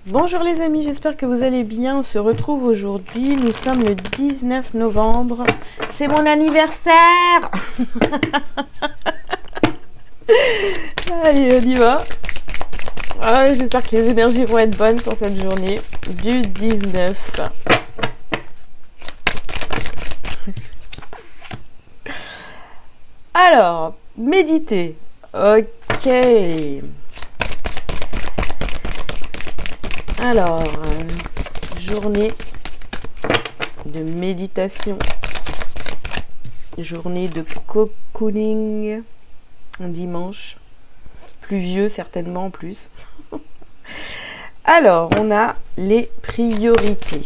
Bonjour les amis, j'espère que vous allez bien. On se retrouve aujourd'hui, nous sommes le 19 novembre. C'est mon anniversaire. Allez, on y va. J'espère que les énergies vont être bonnes pour cette journée du 19. Alors, méditer. Ok. Alors, journée de méditation, journée de cocooning, un dimanche, pluvieux certainement en plus. Alors, on a les priorités,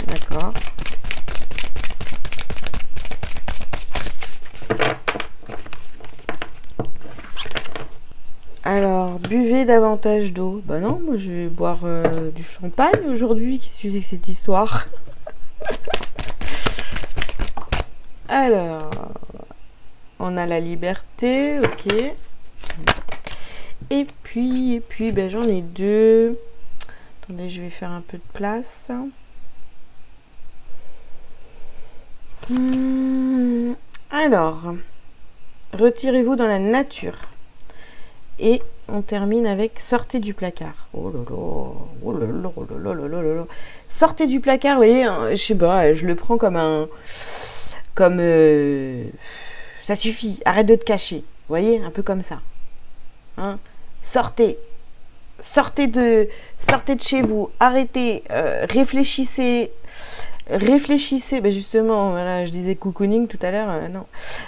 d'accord ? Alors, buvez davantage d'eau. Bah non, moi je vais boire du champagne aujourd'hui. Qu'est-ce que c'est que cette histoire? Alors, on a la liberté, ok. Et puis, ben, j'en ai deux. Attendez, je vais faire un peu de place. Alors, retirez-vous dans la nature. Et on termine avec sortez du placard. Oh là là, oh là là, oh là là, là là là. Sortez du placard, vous voyez, je sais pas, je le prends comme un... Comme... ça suffit, arrête de te cacher. Vous voyez, un peu comme ça. Hein, sortez. Sortez de chez vous. Arrêtez. Réfléchissez. Réfléchissez, ben justement, voilà, je disais cocooning tout à l'heure, non.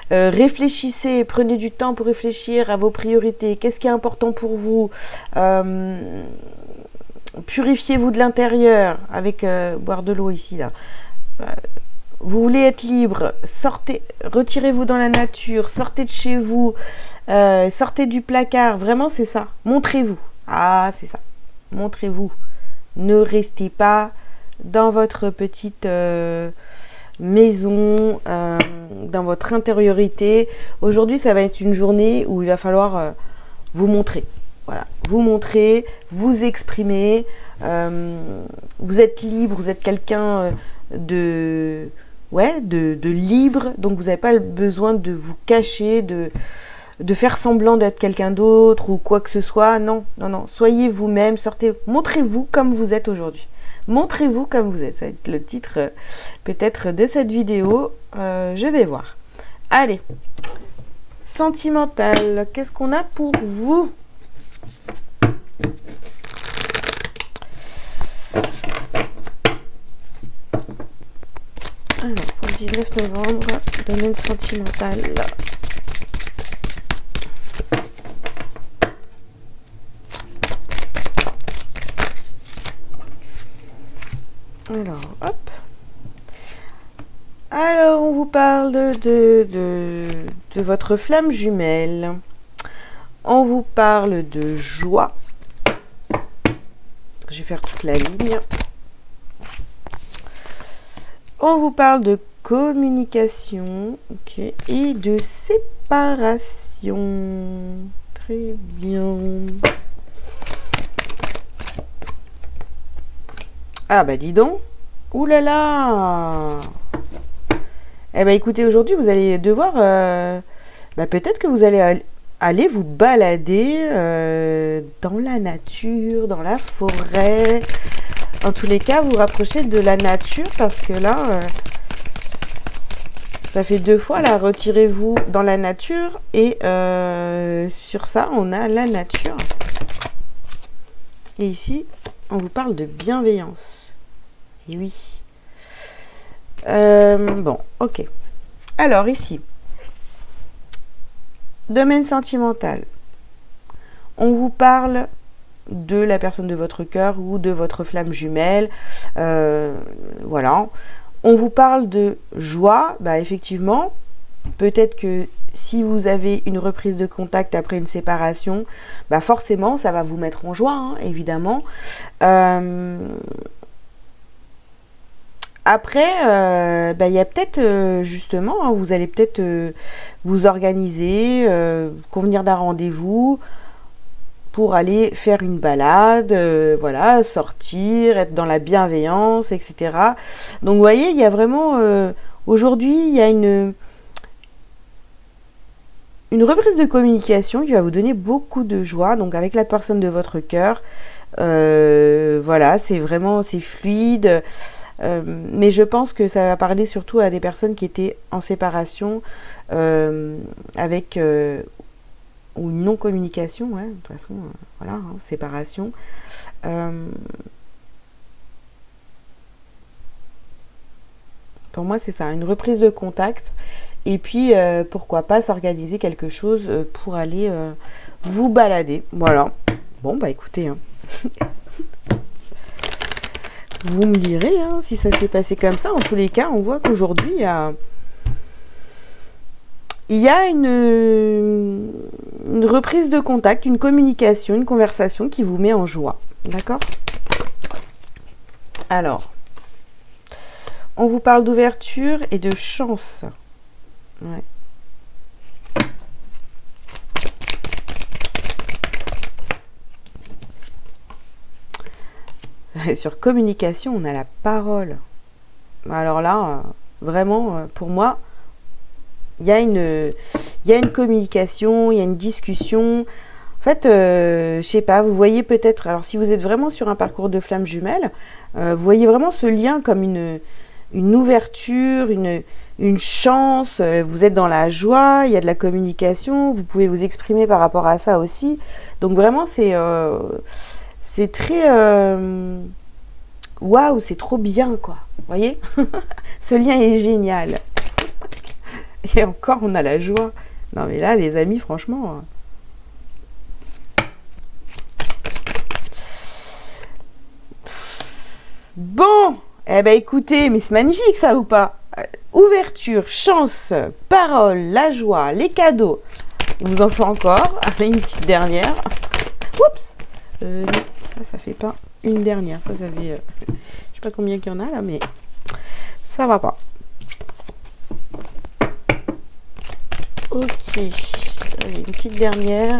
Réfléchissez, prenez du temps pour réfléchir à vos priorités. Qu'est-ce qui est important pour vous? Purifiez-vous de l'intérieur avec boire de l'eau ici, là. Vous voulez être libre, sortez, retirez-vous dans la nature, sortez de chez vous, sortez du placard. Vraiment, c'est ça. Montrez-vous. Ah, c'est ça. Montrez-vous. Ne restez pas dans votre petite maison, dans votre intériorité. Aujourd'hui, ça va être une journée où il va falloir vous montrer. Voilà, vous montrer, vous exprimer. Vous êtes libre, vous êtes quelqu'un de libre. Donc, vous n'avez pas besoin de vous cacher, de faire semblant d'être quelqu'un d'autre ou quoi que ce soit. Non, non, non. Soyez vous-même, sortez, montrez-vous comme vous êtes aujourd'hui. Montrez-vous comme vous êtes. Ça va être le titre peut-être de cette vidéo. Je vais voir. Allez. Sentimental. Qu'est-ce qu'on a pour vous? Alors, pour le 19 novembre, domaine sentimental. Alors, hop. Alors, on vous parle de votre flamme jumelle. On vous parle de joie. Je vais faire toute la ligne. On vous parle de communication, ok, et de séparation. Très bien. Ah bah dis donc. Ouh là là. Eh ben écoutez, aujourd'hui vous allez devoir... peut-être que vous allez aller vous balader dans la nature, dans la forêt. En tous les cas, vous rapprochez de la nature parce que là, ça fait 2 fois, là, retirez-vous dans la nature. Et sur ça, on a la nature. Et ici, on vous parle de bienveillance. Et oui. Bon, ok. Alors ici, domaine sentimental. On vous parle de la personne de votre cœur ou de votre flamme jumelle. Voilà. On vous parle de joie. Bah, effectivement, peut-être que si vous avez une reprise de contact après une séparation, bah forcément, ça va vous mettre en joie, hein, évidemment. Après, il y a peut-être justement, hein, vous allez peut-être vous organiser, convenir d'un rendez-vous. pour aller faire une balade, voilà, sortir, être dans la bienveillance, etc. Donc vous voyez, il y a vraiment, aujourd'hui, il y a une reprise de communication qui va vous donner beaucoup de joie, donc avec la personne de votre cœur. Voilà, c'est vraiment, c'est fluide. Mais je pense que ça va parler surtout à des personnes qui étaient en séparation avec ou une non-communication, ouais, de toute façon, voilà, hein, séparation. Pour moi, c'est ça, une reprise de contact. Et puis, pourquoi pas s'organiser quelque chose pour aller vous balader. Voilà. Bon, bah écoutez, hein. Vous me direz hein, si ça s'est passé comme ça. En tous les cas, on voit qu'aujourd'hui, il y a une reprise de contact, une communication, une conversation qui vous met en joie. D'accord? Alors, on vous parle d'ouverture et de chance. Ouais. Sur communication, on a la parole. Alors là, vraiment, pour moi, il y a une communication, il y a une discussion. En fait, je sais pas, vous voyez peut-être, alors si vous êtes vraiment sur un parcours de flammes jumelles, vous voyez vraiment ce lien comme une ouverture, une chance, vous êtes dans la joie, il y a de la communication, vous pouvez vous exprimer par rapport à ça aussi. Donc vraiment, c'est très... waouh, c'est trop bien, quoi. Vous voyez? Ce lien est génial. Et encore, on a la joie. Non, mais là, les amis, franchement... Bon, eh ben écoutez, mais c'est magnifique ça ou pas? Ouverture, chance, parole, la joie, les cadeaux. Il vous en faut encore. Allez, une petite dernière. Oups. Non, ça fait pas une dernière. Ça fait... je sais pas combien qu'il y en a là, mais ça va pas. Ok. Allez, une petite dernière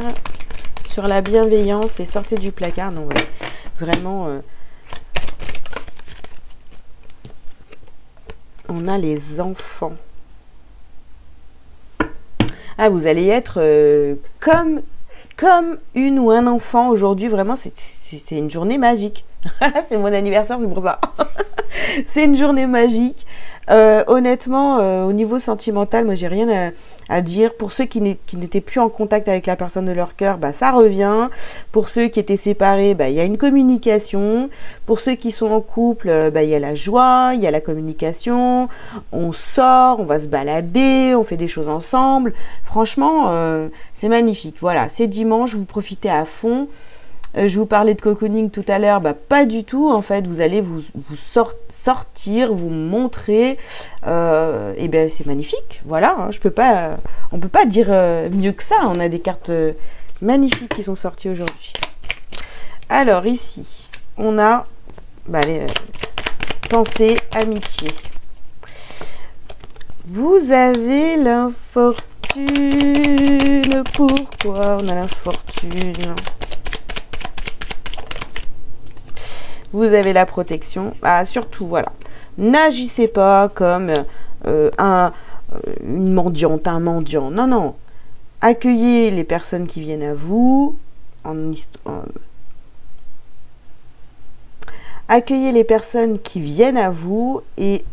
sur la bienveillance et sortez du placard. Non, ouais. Vraiment... on a les enfants. Ah, vous allez être comme une ou un enfant aujourd'hui. Vraiment, c'est une journée magique. C'est mon anniversaire, c'est pour ça. C'est une journée magique. Honnêtement, au niveau sentimental, moi, j'ai rien à dire. Pour ceux qui n'étaient plus en contact avec la personne de leur cœur, bah, ça revient. Pour ceux qui étaient séparés, bah, il y a une communication. Pour ceux qui sont en couple, bah, il y a la joie, il y a la communication. On sort, on va se balader, on fait des choses ensemble. Franchement, c'est magnifique. Voilà, c'est dimanche, vous profitez à fond. Je vous parlais de cocooning tout à l'heure, bah pas du tout. En fait, vous allez vous sortir, vous montrer, et ben c'est magnifique. Voilà, hein, on peut pas dire mieux que ça. On a des cartes magnifiques qui sont sorties aujourd'hui. Alors ici, on a pensée, amitié. Vous avez l'infortune. Pourquoi on a l'infortune? Vous avez la protection. Ah, surtout, voilà. N'agissez pas comme une mendiante, un mendiant. Non, non. Accueillez les personnes qui viennent à vous. Accueillez les personnes qui viennent à vous et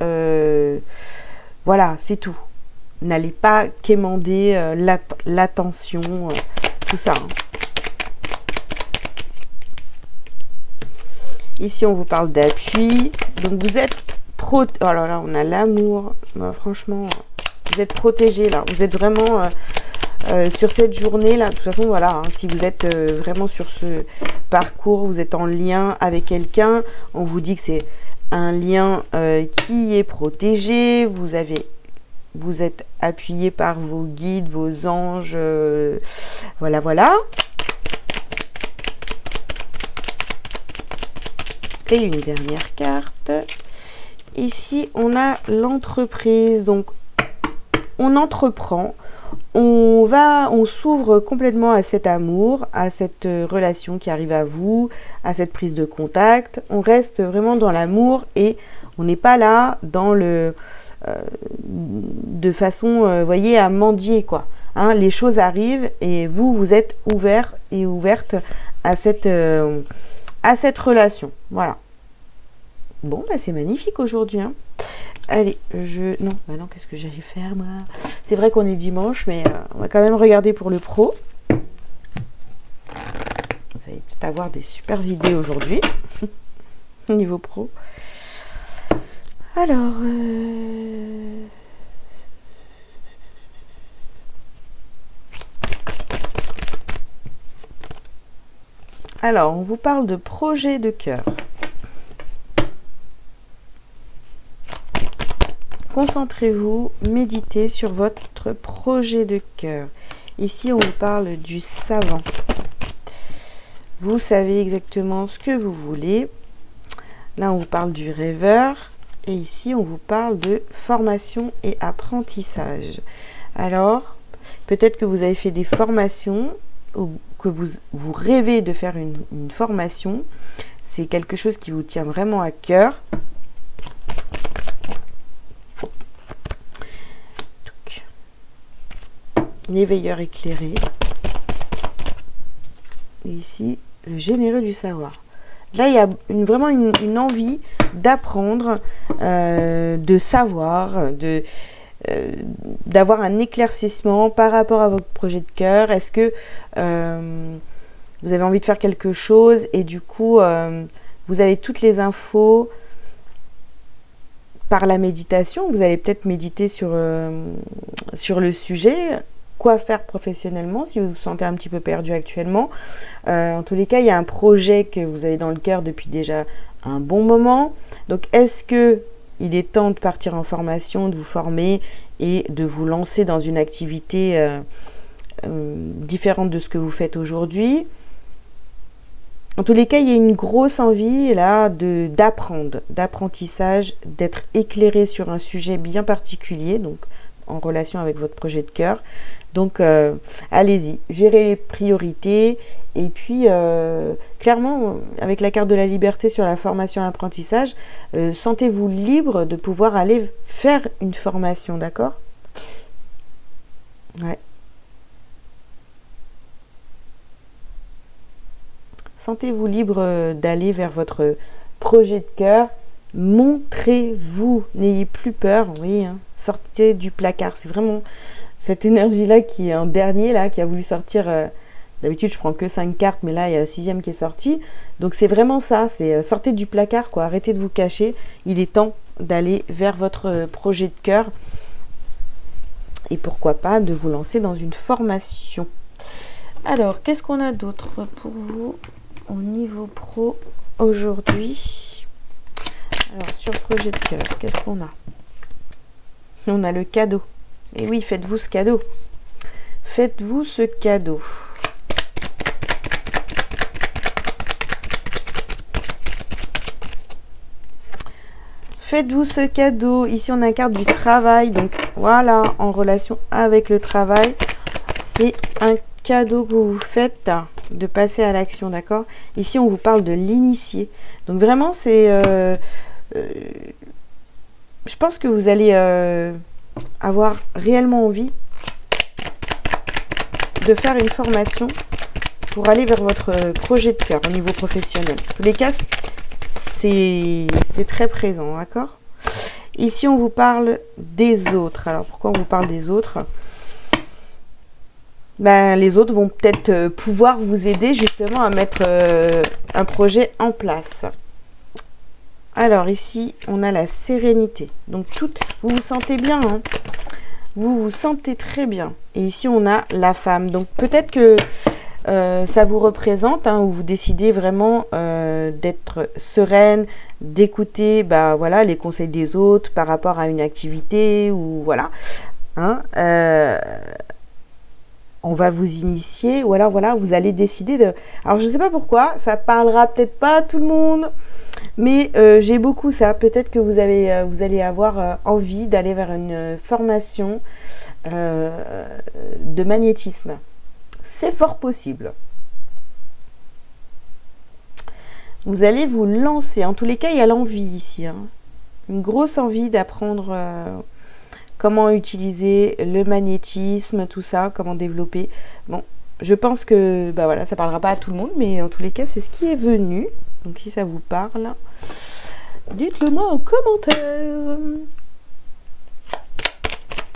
voilà, c'est tout. N'allez pas quémander l'attention, tout ça. Hein. Ici, on vous parle d'appui. Donc, vous êtes oh là là, on a l'amour. Bah, franchement, vous êtes protégé là. Vous êtes vraiment sur cette journée là. De toute façon, voilà. Hein, si vous êtes vraiment sur ce parcours, vous êtes en lien avec quelqu'un. On vous dit que c'est un lien qui est protégé. Vous êtes appuyé par vos guides, vos anges. Voilà, voilà. Et une dernière carte. Ici, on a l'entreprise. Donc, on entreprend, on s'ouvre complètement à cet amour, à cette relation qui arrive à vous, à cette prise de contact. On reste vraiment dans l'amour et on n'est pas là dans de façon, voyez, à mendier, quoi. Hein, les choses arrivent et vous êtes ouvert et ouverte à cette relation. Voilà. Bon, bah, c'est magnifique aujourd'hui, hein. Allez, non, qu'est-ce que j'allais faire, moi? C'est vrai qu'on est dimanche, mais on va quand même regarder pour le pro. Vous allez peut-être avoir des super idées aujourd'hui, niveau pro. Alors, on vous parle de projet de cœur. Concentrez-vous, méditez sur votre projet de cœur. Ici, on vous parle du savant. Vous savez exactement ce que vous voulez. Là, on vous parle du rêveur. Et ici, on vous parle de formation et apprentissage. Alors, peut-être que vous avez fait des formations ou que vous rêvez de faire une formation. C'est quelque chose qui vous tient vraiment à cœur. L'éveilleur éclairé. Et ici, le généreux du savoir. Là, il y a vraiment une envie d'apprendre, de savoir, d'avoir un éclaircissement par rapport à votre projet de cœur. Est-ce que vous avez envie de faire quelque chose et du coup, vous avez toutes les infos par la méditation. Vous allez peut-être méditer sur le sujet. Quoi faire professionnellement si vous vous sentez un petit peu perdu actuellement. En tous les cas, il y a un projet que vous avez dans le cœur depuis déjà un bon moment. Donc, est-ce que il est temps de partir en formation, de vous former et de vous lancer dans une activité différente de ce que vous faites aujourd'hui? En tous les cas, il y a une grosse envie là d'apprendre, d'apprentissage, d'être éclairé sur un sujet bien particulier, donc en relation avec votre projet de cœur. Donc, allez-y, gérez les priorités. Et puis, clairement, avec la carte de la liberté sur la formation et apprentissage, sentez-vous libre de pouvoir aller faire une formation, d'accord? Ouais. Sentez-vous libre d'aller vers votre projet de cœur. Montrez-vous, n'ayez plus peur, oui, hein. Sortez du placard. C'est vraiment cette énergie-là qui est en dernier, là, qui a voulu sortir. D'habitude, je prends que 5 cartes, mais là, il y a la 6e qui est sortie. Donc, c'est vraiment ça, c'est sortez du placard, quoi. Arrêtez de vous cacher. Il est temps d'aller vers votre projet de cœur. Et pourquoi pas de vous lancer dans une formation. Alors, qu'est-ce qu'on a d'autre pour vous au niveau pro aujourd'hui? Alors, sur projet de cœur, qu'est-ce qu'on a? On a le cadeau. Et oui, faites-vous ce cadeau. Faites-vous ce cadeau. Faites-vous ce cadeau. Ici, on a la carte du travail. Donc, voilà, en relation avec le travail. C'est un cadeau que vous vous faites de passer à l'action, d'accord? Ici, on vous parle de l'initié. Donc, vraiment, c'est... je pense que vous allez avoir réellement envie de faire une formation pour aller vers votre projet de cœur au niveau professionnel. En tous les cas, c'est très présent, d'accord? Ici, on vous parle des autres. Alors, pourquoi on vous parle des autres? Ben, les autres vont peut-être pouvoir vous aider justement à mettre un projet en place. Alors ici, on a la sérénité. Donc, vous vous sentez bien, hein? Vous vous sentez très bien. Et ici, on a la femme. Donc, peut-être que ça vous représente, hein, où vous décidez vraiment d'être sereine, d'écouter voilà, les conseils des autres par rapport à une activité ou voilà. Hein, on va vous initier ou alors voilà, vous allez décider de... Alors, je ne sais pas pourquoi, ça parlera peut-être pas à tout le monde, mais j'ai beaucoup ça. Peut-être que vous allez avoir envie d'aller vers une formation de magnétisme. C'est fort possible. Vous allez vous lancer. En tous les cas, il y a l'envie ici. Hein. Une grosse envie d'apprendre comment utiliser le magnétisme, tout ça, comment développer. Bon, je pense que bah voilà, ça ne parlera pas à tout le monde, mais en tous les cas, c'est ce qui est venu. Donc si ça vous parle, dites-le moi en commentaire.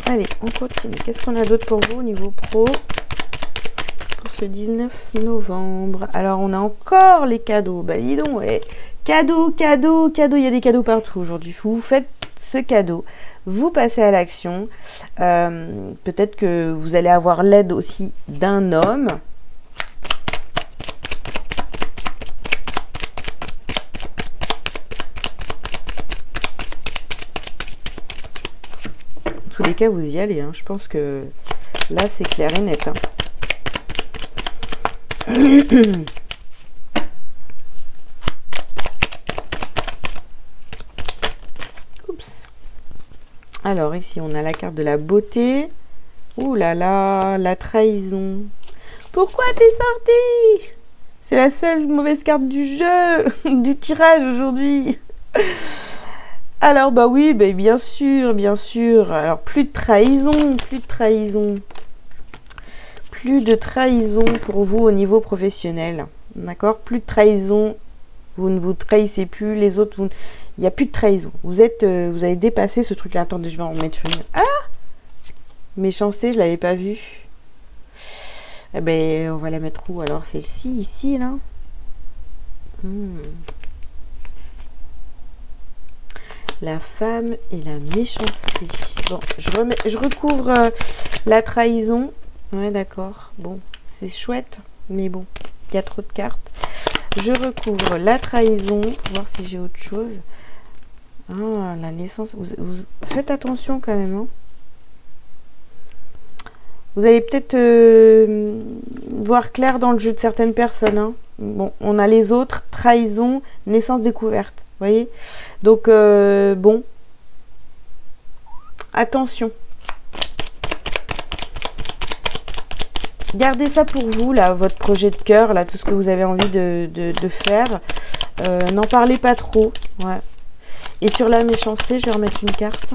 Allez, on continue. Qu'est-ce qu'on a d'autre pour vous au niveau pro pour ce 19 novembre? Alors, on a encore les cadeaux. Bah, dis donc, ouais. Cadeaux, cadeaux, cadeaux. Il y a des cadeaux partout aujourd'hui. Vous faites ce cadeau. Vous passez à l'action. Peut-être que vous allez avoir l'aide aussi d'un homme. Tous les cas, vous y allez. Hein. Je pense que là, c'est clair et net. Hein. Oups. Alors, ici, on a la carte de la beauté. Ouh là là, la trahison. Pourquoi t'es sortie? C'est la seule mauvaise carte du jeu, du tirage aujourd'hui. Alors, bah oui, bah bien sûr, bien sûr. Alors, plus de trahison, plus de trahison. Plus de trahison pour vous au niveau professionnel. D'accord? Plus de trahison. Vous ne vous trahissez plus. Les autres, il n'y a plus de trahison. Vous avez dépassé ce truc-là. Attendez, je vais en mettre une. Ah! Méchanceté, je ne l'avais pas vue. Eh ben, on va la mettre où alors? Celle-ci, ici, là. La femme et la méchanceté. Bon, je recouvre la trahison. Ouais, d'accord. Bon, c'est chouette, mais bon, il y a trop de cartes. Je recouvre la trahison, pour voir si j'ai autre chose. Ah, la naissance. Vous faites attention quand même. Hein. Vous allez peut-être voir clair dans le jeu de certaines personnes. Hein. Bon, on a les autres. Trahison, naissance, découverte. Vous voyez? Donc, bon. Attention. Gardez ça pour vous, là, votre projet de cœur, là, tout ce que vous avez envie de faire. N'en parlez pas trop. Ouais. Et sur la méchanceté, je vais remettre une carte.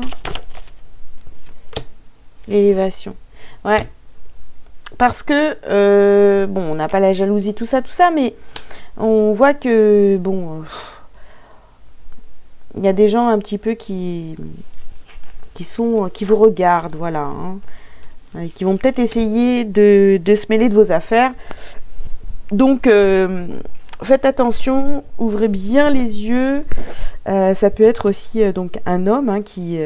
L'élévation. Ouais. Parce que, bon, on n'a pas la jalousie, tout ça, mais on voit que, bon, il y a des gens un petit peu qui vous regardent, voilà, hein, et qui vont peut-être essayer de se mêler de vos affaires. Donc, faites attention, ouvrez bien les yeux. Ça peut être aussi donc un homme hein, qui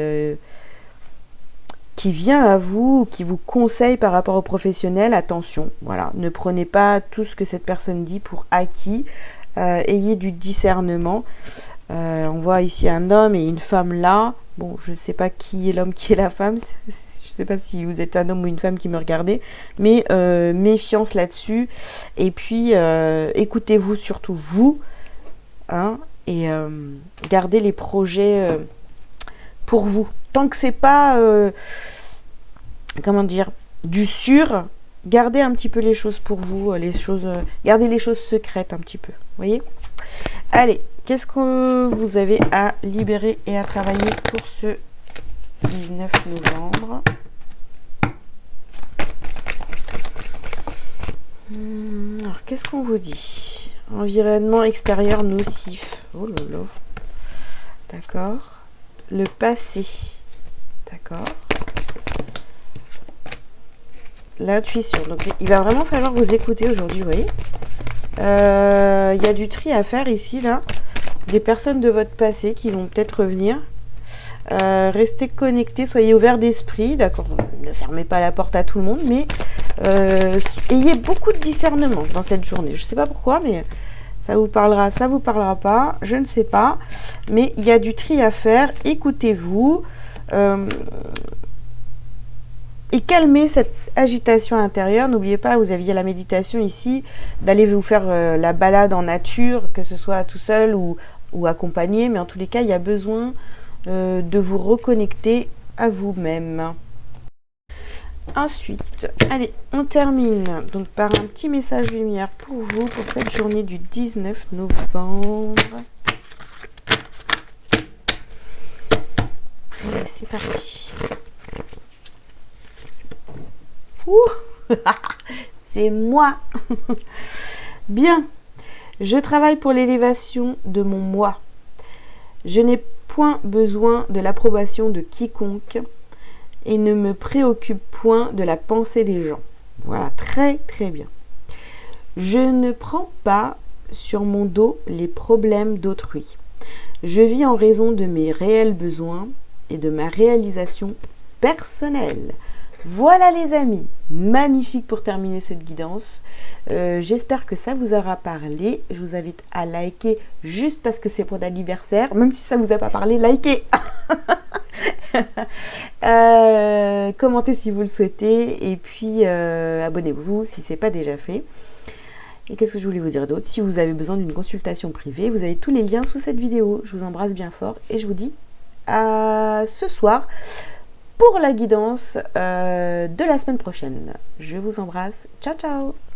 vient à vous, qui vous conseille par rapport au professionnel. Attention, voilà, ne prenez pas tout ce que cette personne dit pour acquis. Ayez du discernement. On voit ici un homme et une femme là. Bon, je ne sais pas qui est l'homme, qui est la femme. Je ne sais pas si vous êtes un homme ou une femme qui me regardez. Mais méfiance là-dessus. Et puis, écoutez-vous surtout vous. Hein, et gardez les projets pour vous. Tant que c'est pas, comment dire, du sûr, gardez un petit peu les choses pour vous. Gardez les choses secrètes un petit peu. Vous voyez ? Allez. Qu'est-ce que vous avez à libérer et à travailler pour ce 19 novembre? Alors, qu'est-ce qu'on vous dit? Environnement extérieur nocif. Oh là là. D'accord. Le passé. D'accord. L'intuition. Donc, il va vraiment falloir vous écouter aujourd'hui, vous voyez. Il y a du tri à faire ici, là. Des personnes de votre passé qui vont peut-être revenir. Restez connectés, soyez ouverts d'esprit, d'accord. Ne fermez pas la porte à tout le monde, mais ayez beaucoup de discernement dans cette journée. Je ne sais pas pourquoi, mais ça vous parlera, ça vous parlera pas, je ne sais pas. Mais il y a du tri à faire, écoutez-vous. Et calmez cette agitation intérieure. N'oubliez pas, vous aviez la méditation ici, d'aller vous faire la balade en nature, que ce soit tout seul ou accompagné. Mais en tous les cas, il y a besoin de vous reconnecter à vous-même. Ensuite, allez, on termine donc par un petit message lumière pour vous pour cette journée du 19 novembre. Allez, c'est parti. Ouh, c'est moi. Bien, je travaille pour l'élévation de mon moi. Je n'ai point besoin de l'approbation de quiconque et ne me préoccupe point de la pensée des gens. Voilà, très très bien. Je ne prends pas sur mon dos les problèmes d'autrui. Je vis en raison de mes réels besoins et de ma réalisation personnelle. Voilà les amis, magnifique pour terminer cette guidance. J'espère que ça vous aura parlé. Je vous invite à liker juste parce que c'est pour l'anniversaire. Même si ça ne vous a pas parlé, likez. Commentez si vous le souhaitez. Et puis abonnez-vous si ce n'est pas déjà fait. Et qu'est-ce que je voulais vous dire d'autre? Si vous avez besoin d'une consultation privée, vous avez tous les liens sous cette vidéo. Je vous embrasse bien fort et je vous dis à ce soir pour la guidance de la semaine prochaine. Je vous embrasse. Ciao, ciao!